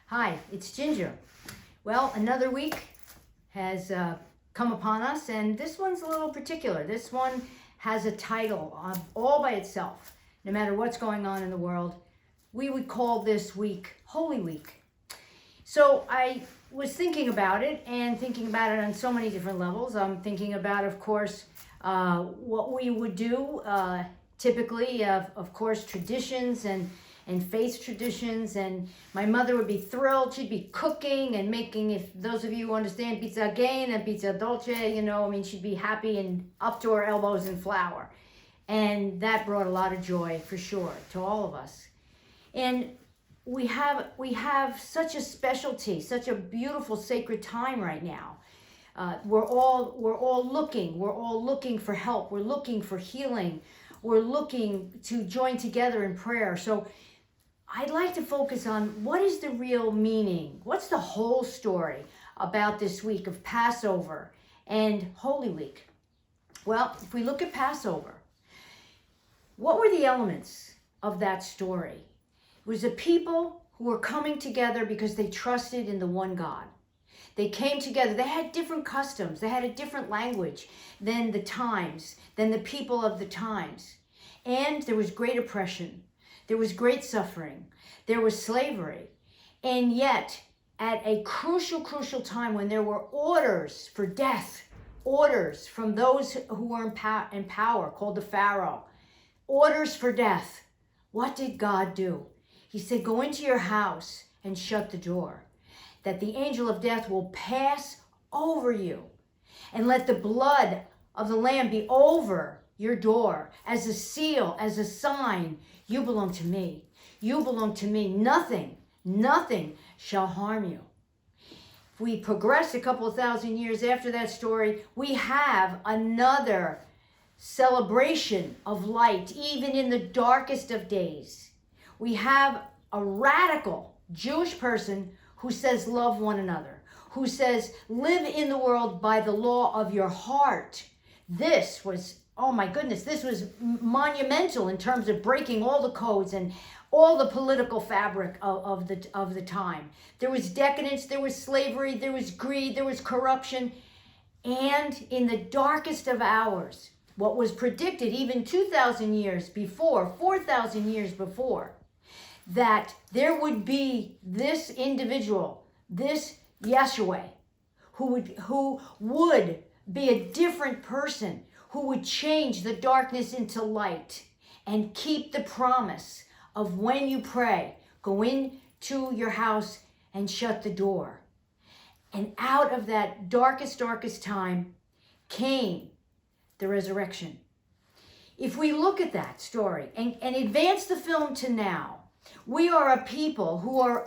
Hi, it's Ginger. Well, another week has come upon us, and this one's a little particular. This one has a title all by itself. No matter what's going on in the world, we would call this week Holy Week. So I was thinking about it and thinking about it on so many different levels. I'm thinking about, of course, what we would do typically, of course, traditions and faith traditions. And my mother would be thrilled. She'd be cooking and making, if those of you who understand pizza again and pizza dolce, she'd be happy and up to her elbows in flour. And that brought a lot of joy for sure to all of us. And we have such a specialty, such a beautiful sacred time right now. We're all looking for help. We're looking for healing. We're looking to join together in prayer. So I'd like to focus on what is the real meaning? What's the whole story about this week of Passover and Holy Week? Well, if we look at Passover, what were the elements of that story? It was a people who were coming together because they trusted in the one God. They came together. They had different customs. They had a different language than the people of the times. And there was great oppression. There was great suffering. There was slavery. And yet, at a crucial time when there were orders for death, orders from those who were in power, called the Pharaoh, orders for death, what did God do? He said, go into your house and shut the door, that the angel of death will pass over you, and let the blood of the Lamb be over your door as a seal, as a sign. You belong to me. You belong to me. Nothing shall harm you. If we progress a couple of thousand years after that story, we have another celebration of light, even in the darkest of days. We have a radical Jewish person who says love one another, who says live in the world by the law of your heart. This was, oh my goodness, this was monumental in terms of breaking all the codes and all the political fabric of the time. There was decadence, there was slavery, there was greed, there was corruption. And in the darkest of hours, what was predicted even 2,000 years before, 4,000 years before, that there would be this individual, this Yeshua, who would be a different person, who would change the darkness into light and keep the promise of when you pray, go into your house and shut the door. And out of that darkest time came the resurrection. If we look at that story and advance the film to now, we are a people who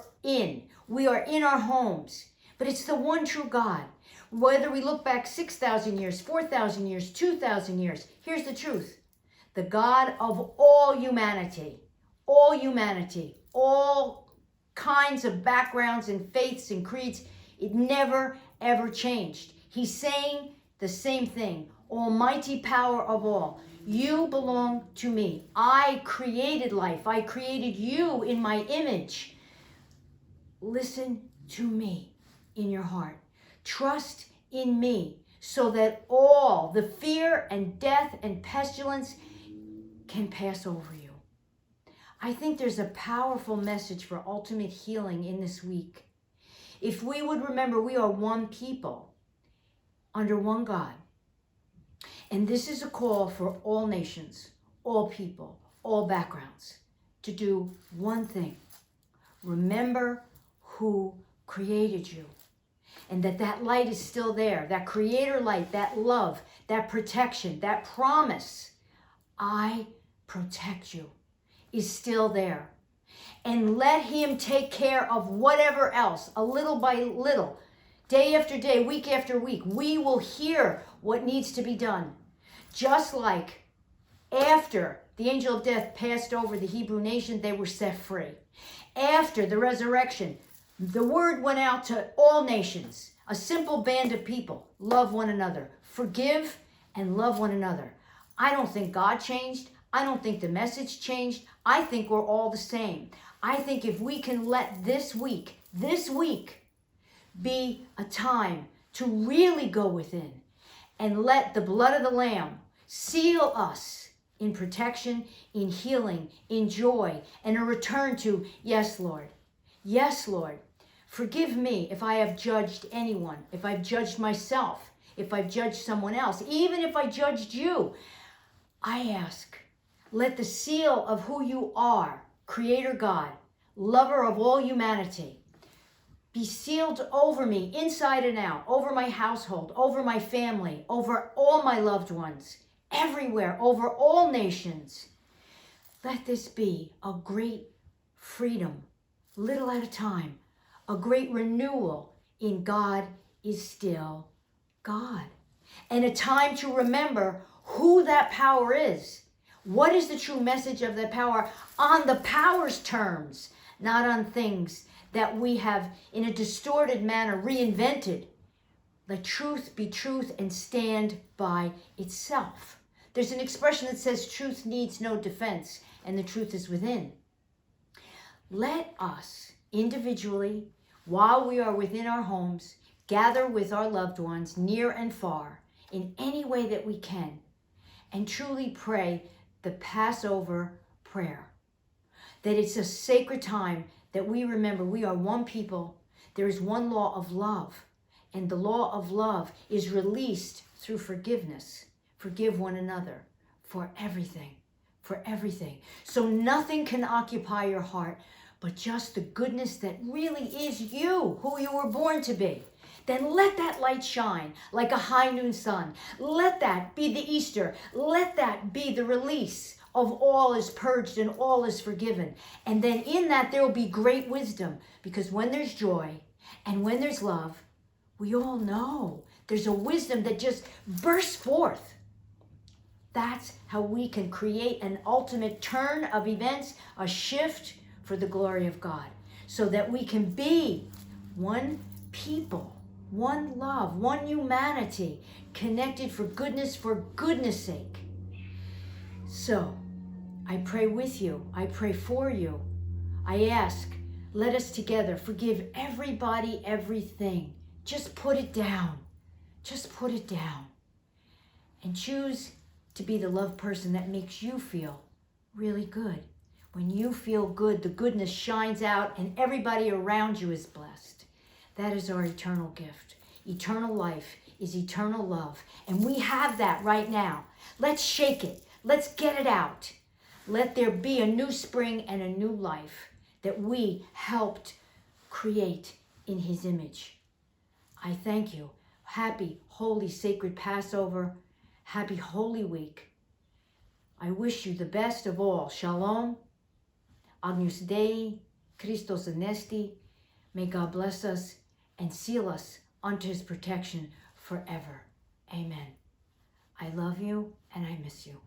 we are in our homes, but it's the one true God. Whether we look back 6,000 years, 4,000 years, 2,000 years, here's the truth. The God of all humanity, all kinds of backgrounds and faiths and creeds, it never, ever changed. He's saying the same thing. Almighty power of all. You belong to me. I created life. I created you in my image. Listen to me in your heart. Trust in me so that all the fear and death and pestilence can pass over you. I think there's a powerful message for ultimate healing in this week. If we would remember, we are one people under one God. And this is a call for all nations, all people, all backgrounds to do one thing. Remember who created you, and that light is still there, that creator light, that love, that protection, that promise, I protect you, is still there. And let him take care of whatever else, a little by little, day after day, week after week. We will hear what needs to be done. Just like after the angel of death passed over the Hebrew nation, they were set free. After the resurrection, the word went out to all nations, a simple band of people. Love one another, forgive and love one another. I don't think God changed. I don't think the message changed. I think we're all the same. I think if we can let this week, this week be a time to really go within and let the blood of the Lamb seal us in protection, in healing, in joy, and a return to, yes, Lord. Yes, Lord. Forgive me if I have judged anyone, if I've judged myself, if I've judged someone else, even if I judged you. I ask, let the seal of who you are, Creator God, lover of all humanity, be sealed over me, inside and out, over my household, over my family, over all my loved ones, everywhere, over all nations. Let this be a great freedom, little at a time, a great renewal in God is still God. And a time to remember who that power is. What is the true message of that power on the power's terms, not on things that we have in a distorted manner reinvented. Let truth be truth and stand by itself. There's an expression that says truth needs no defense, and the truth is within. Let us individually, while we are within our homes, gather with our loved ones near and far in any way that we can, and truly pray the Passover prayer. That it's a sacred time that we remember we are one people. There is one law of love, and the law of love is released through forgiveness. Forgive one another for everything, for everything. So nothing can occupy your heart but just the goodness that really is you, who you were born to be. Then let that light shine like a high noon sun. Let that be the Easter. Let that be the release of all is purged and all is forgiven. And then in that there will be great wisdom, because when there's joy and when there's love, we all know there's a wisdom that just bursts forth. That's how we can create an ultimate turn of events, a shift for the glory of God, so that we can be one people, one love, one humanity, connected for goodness sake. So, I pray with you. I pray for you. I ask, let us together forgive everybody, everything. Just put it down. Just put it down. And choose to be the love person that makes you feel really good. When you feel good, the goodness shines out and everybody around you is blessed. That is our eternal gift. Eternal life is eternal love. And we have that right now. Let's shake it. Let's get it out. Let there be a new spring and a new life that we helped create in His image. I thank you. Happy, holy, sacred Passover. Happy Holy Week. I wish you the best of all. Shalom. Agnus Dei. Christos Anesti. May God bless us and seal us unto His protection forever. Amen. I love you and I miss you.